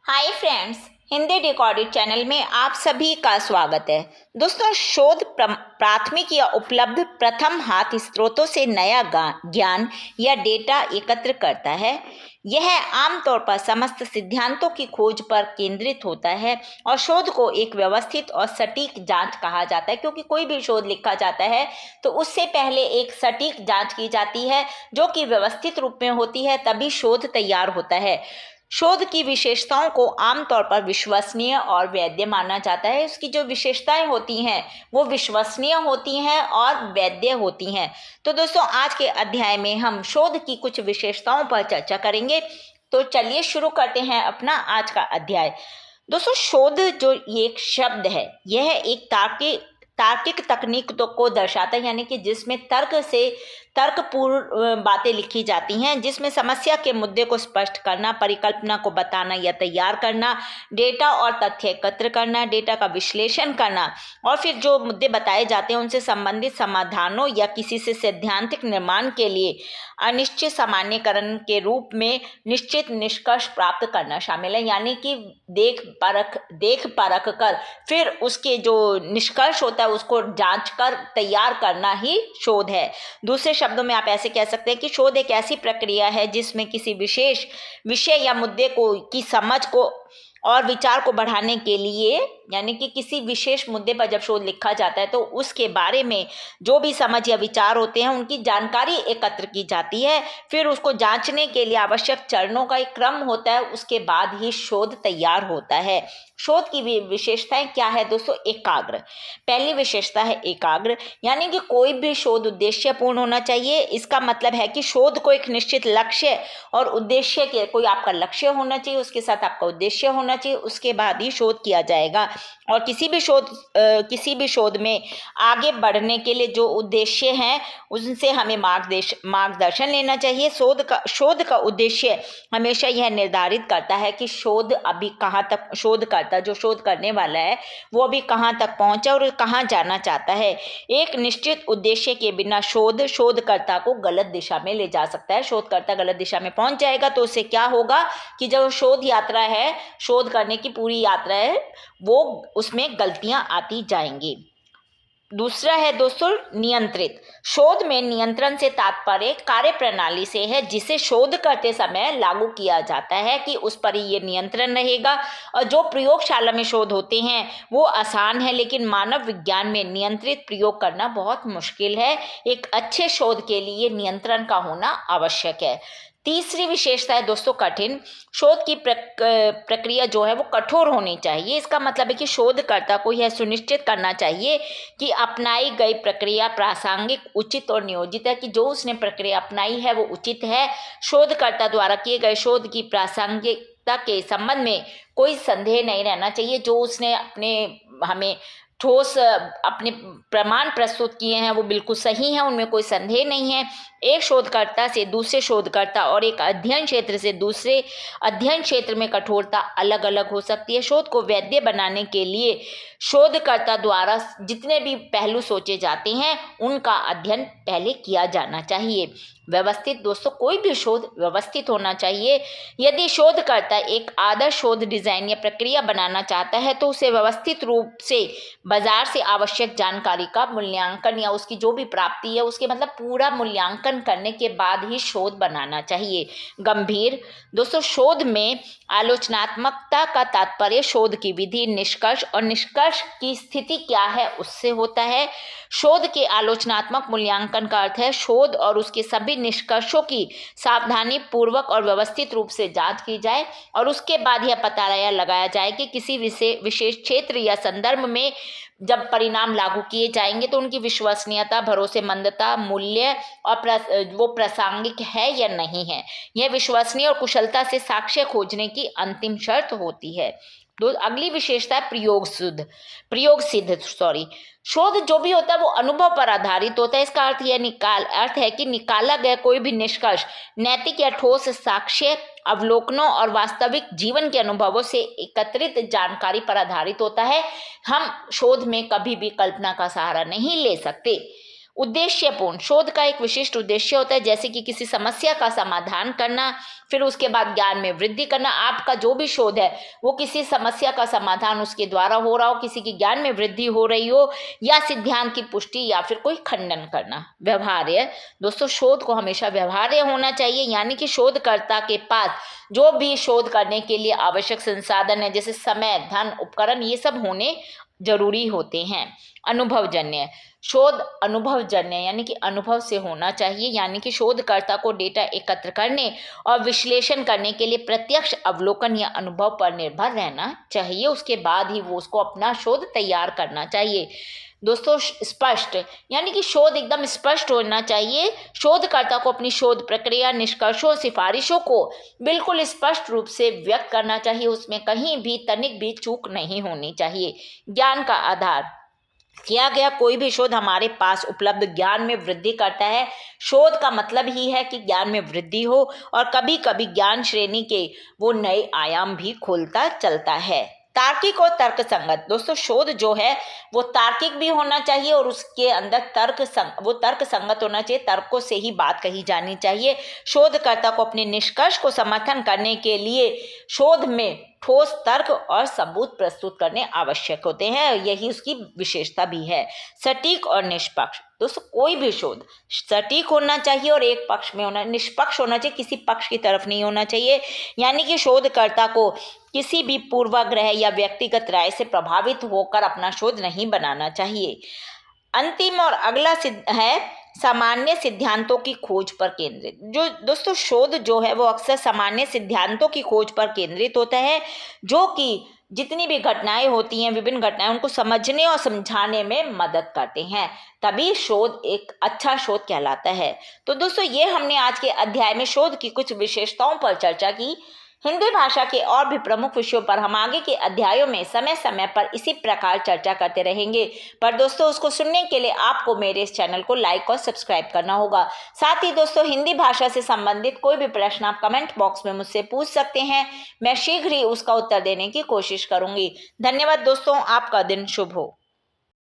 Hi friends, Hindi डिकॉर्डेड channel में आप सभी का स्वागत है। दोस्तों, शोध प्राथमिक या उपलब्ध प्रथम हाथ स्रोतों से नया ज्ञान या डेटा एकत्र करता है। यह आमतौर पर समस्त सिद्धांतों की खोज पर केंद्रित होता है और शोध को एक व्यवस्थित और सटीक जांच कहा जाता है, क्योंकि कोई भी शोध लिखा जाता है तो उससे पहले एक सटीक जांच की जाती है जो कि व्यवस्थित रूप में होती है, तभी शोध तैयार होता है। शोध की विशेषताओं को आमतौर पर विश्वसनीय और वैध माना जाता है। इसकी जो विशेषताएं होती हैं वो विश्वसनीय होती हैं और वैध होती हैं। तो दोस्तों, आज के अध्याय में हम शोध की कुछ विशेषताओं पर चर्चा करेंगे। तो चलिए शुरू करते हैं अपना आज का अध्याय। दोस्तों, शोध जो ये एक शब्द है, यह एक तार्किक तकनीक को दर्शाता है, यानी कि जिसमें तर्कपूर्ण बातें लिखी जाती हैं, जिसमें समस्या के मुद्दे को स्पष्ट करना, परिकल्पना को बताना या तैयार करना, डेटा और तथ्य एकत्र करना, डेटा का विश्लेषण करना और फिर जो मुद्दे बताए जाते हैं उनसे संबंधित समाधानों या किसी से सैद्धांतिक निर्माण के लिए अनिश्चित सामान्यकरण के रूप में निश्चित निष्कर्ष प्राप्त करना शामिल है। यानी कि देख परख कर फिर उसके जो निष्कर्ष होता है उसको जांच कर तैयार करना ही शोध है। दूसरे शब्दों में आप ऐसे कह सकते हैं कि शोध एक ऐसी प्रक्रिया है जिसमें किसी विशेष विषय या मुद्दे की समझ को और विचार को बढ़ाने के लिए, यानी कि किसी विशेष मुद्दे पर जब शोध लिखा जाता है तो उसके बारे में जो भी समझ या विचार होते हैं उनकी जानकारी एकत्र की जाती है। फिर उसको जांचने के लिए आवश्यक चरणों का एक क्रम होता है, उसके बाद ही शोध तैयार होता है। शोध की विशेषताएं क्या है दोस्तों? एकाग्र। पहली विशेषता है एकाग्र, यानी कि कोई भी शोध उद्देश्यपूर्ण होना चाहिए। इसका मतलब है कि शोध को एक निश्चित लक्ष्य और उद्देश्य के, कोई आपका लक्ष्य होना चाहिए, उसके साथ आपका उद्देश्य होना चाहिए, उसके बाद ही शोध किया जाएगा। और किसी भी शोध में आगे बढ़ने के लिए जो उद्देश्य हैं उनसे हमें मार्गदर्शन लेना चाहिए। शोध का उद्देश्य हमेशा यह निर्धारित करता है कि शोध अभी कहाँ तक, शोधकर्ता जो शोध करने वाला है वो अभी कहाँ तक पहुंचा और कहाँ जाना चाहता है। एक निश्चित उद्देश्य के बिना शोधकर्ता को गलत दिशा में ले जा सकता है। शोधकर्ता गलत दिशा में पहुंच जाएगा तो उससे क्या होगा कि जो शोध यात्रा है, शोध करने की पूरी यात्रा है, वो उसमें गलतियां आती जाएंगी। दूसरा है दोस्तों नियंत्रित। शोध में नियंत्रण से तात्पर्य कार्य प्रणाली से है, जिसे शोध करते समय लागू किया जाता है कि उस पर ये नियंत्रण रहेगा। और जो प्रयोगशाला में शोध होते हैं वो आसान है, लेकिन मानव विज्ञान में नियंत्रित प्रयोग करना बहुत मुश्किल है। एक अच्छे शोध के लिए नियंत्रण का होना आवश्यक है। तीसरी विशेषता है दोस्तों कठिन। शोध की प्रक्रिया जो है वो कठोर होनी चाहिए। इसका मतलब है कि शोधकर्ता को यह सुनिश्चित करना चाहिए कि अपनाई गई प्रक्रिया प्रासंगिक, उचित और नियोजित है, कि जो उसने प्रक्रिया अपनाई है वो उचित है। शोधकर्ता द्वारा किए गए शोध की प्रासंगिकता के संबंध में कोई संदेह नहीं रहना चाहिए। जो उसने हमें ठोस अपने प्रमाण प्रस्तुत किए हैं वो बिल्कुल सही हैं, उनमें कोई संदेह नहीं है। एक शोधकर्ता से दूसरे शोधकर्ता और एक अध्ययन क्षेत्र से दूसरे अध्ययन क्षेत्र में कठोरता अलग अलग हो सकती है। शोध को वैध बनाने के लिए शोधकर्ता द्वारा जितने भी पहलू सोचे जाते हैं उनका अध्ययन पहले किया जाना चाहिए। व्यवस्थित। दोस्तों, कोई भी शोध व्यवस्थित होना चाहिए। यदि शोधकर्ता एक आदर्श शोध डिजाइन या प्रक्रिया बनाना चाहता है तो उसे व्यवस्थित रूप से बाजार से आवश्यक जानकारी का मूल्यांकन या उसकी जो भी प्राप्ति है उसके मतलब पूरा मूल्यांकन करने के बाद ही शोध बनाना चाहिए। गंभीर। दोस्तों, शोध में आलोचनात्मकता का तात्पर्य शोध की विधि, निष्कर्ष और निष्कर्ष की स्थिति क्या है उससे होता है। शोध के आलोचनात्मक मूल्यांकन का अर्थ है शोध और उसके सभी निष्कर्षों की सावधानी पूर्वक और व्यवस्थित रूप से जांच की जाए और उसके बाद यह पता लगाया जाए कि किसी विशेष क्षेत्र या संदर्भ में जब परिणाम लागू किए जाएंगे तो उनकी विश्वसनीयता, भरोसेमंदता, मूल्य और वो प्रासंगिक है या नहीं है। यह विश्वसनीय और कुशलता से साक्ष्य खोजने की अंतिम शर्त होती है। अगली विशेषता है प्रयोग सिद्ध। शोध जो भी होता है वो अनुभव पर आधारित होता है। इसका अर्थ है कि निकाला गया कोई भी निष्कर्ष नैतिक या ठोस साक्ष्य, अवलोकनों और वास्तविक जीवन के अनुभवों से एकत्रित जानकारी पर आधारित होता है। हम शोध में कभी भी कल्पना का सहारा नहीं ले सकते। उद्देश्यपूर्ण, शोध का एक विशिष्ट उद्देश्य होता है, जैसे कि किसी समस्या का समाधान करना, फिर उसके बाद ज्ञान में वृद्धि करना। आपका जो भी शोध है वो किसी समस्या का समाधान उसके द्वारा हो रहा हो, किसी की ज्ञान में वृद्धि हो रही हो, या सिद्धांत की पुष्टि या फिर कोई खंडन करना। व्यवहार्य, दोस्तों शोध को हमेशा व्यवहार्य होना चाहिए, यानी कि शोधकर्ता के पास जो भी शोध करने के लिए आवश्यक संसाधन है, जैसे समय, धन, उपकरण, ये सब होने जरूरी होते हैं। अनुभवजन्य, शोध अनुभवजन्य यानी कि अनुभव से होना चाहिए, यानी कि शोधकर्ता को डेटा एकत्र करने और विश्लेषण करने के लिए प्रत्यक्ष अवलोकन या अनुभव पर निर्भर रहना चाहिए, उसके बाद ही वो उसको अपना शोध तैयार करना चाहिए। दोस्तों स्पष्ट, यानी कि शोध एकदम स्पष्ट होना चाहिए। शोधकर्ता को अपनी शोध प्रक्रिया, निष्कर्षों, सिफारिशों को बिल्कुल स्पष्ट रूप से व्यक्त करना चाहिए, उसमें कहीं भी तनिक भी चूक नहीं होनी चाहिए। ज्ञान का आधार, किया गया कोई भी शोध हमारे पास उपलब्ध ज्ञान में वृद्धि करता है। शोध का मतलब ही है कि ज्ञान में वृद्धि हो, और कभी कभी ज्ञान श्रेणी के वो नए आयाम भी खोलता चलता है। तार्किक और तर्कसंगत, दोस्तों शोध जो है वो तार्किक भी होना चाहिए और उसके अंदर तर्क संगत होना चाहिए, तर्कों से ही बात कही जानी चाहिए। शोधकर्ता को अपने निष्कर्ष को समर्थन करने के लिए शोध में ठोस तर्क और सबूत प्रस्तुत करने आवश्यक होते हैं, यही उसकी विशेषता भी है। सटीक और निष्पक्ष, दोस्तों कोई भी शोध सटीक होना चाहिए और एक पक्ष में होना, निष्पक्ष होना चाहिए, किसी पक्ष की तरफ नहीं होना चाहिए, यानी कि शोधकर्ता को किसी भी पूर्वाग्रह या व्यक्तिगत राय से प्रभावित होकर अपना शोध नहीं बनाना चाहिए। अंतिम और अगला है सामान्य सिद्धांतों की खोज पर केंद्रित। जो दोस्तों शोध जो है वो अक्सर सामान्य सिद्धांतों की खोज पर केंद्रित होता है, जो कि जितनी भी घटनाएं होती हैं, विभिन्न घटनाएं, उनको समझने और समझाने में मदद करते हैं, तभी शोध एक अच्छा शोध कहलाता है। तो दोस्तों ये हमने आज के अध्याय में शोध की कुछ विशेषताओं पर चर्चा की। हिंदी भाषा के और भी प्रमुख विषयों पर हम आगे के अध्यायों में समय समय पर इसी प्रकार चर्चा करते रहेंगे, पर दोस्तों उसको सुनने के लिए आपको मेरे इस चैनल को लाइक और सब्सक्राइब करना होगा। साथ ही दोस्तों हिंदी भाषा से संबंधित कोई भी प्रश्न आप कमेंट बॉक्स में मुझसे पूछ सकते हैं, मैं शीघ्र ही उसका उत्तर देने की कोशिश करूंगी। धन्यवाद दोस्तों, आपका दिन शुभ हो।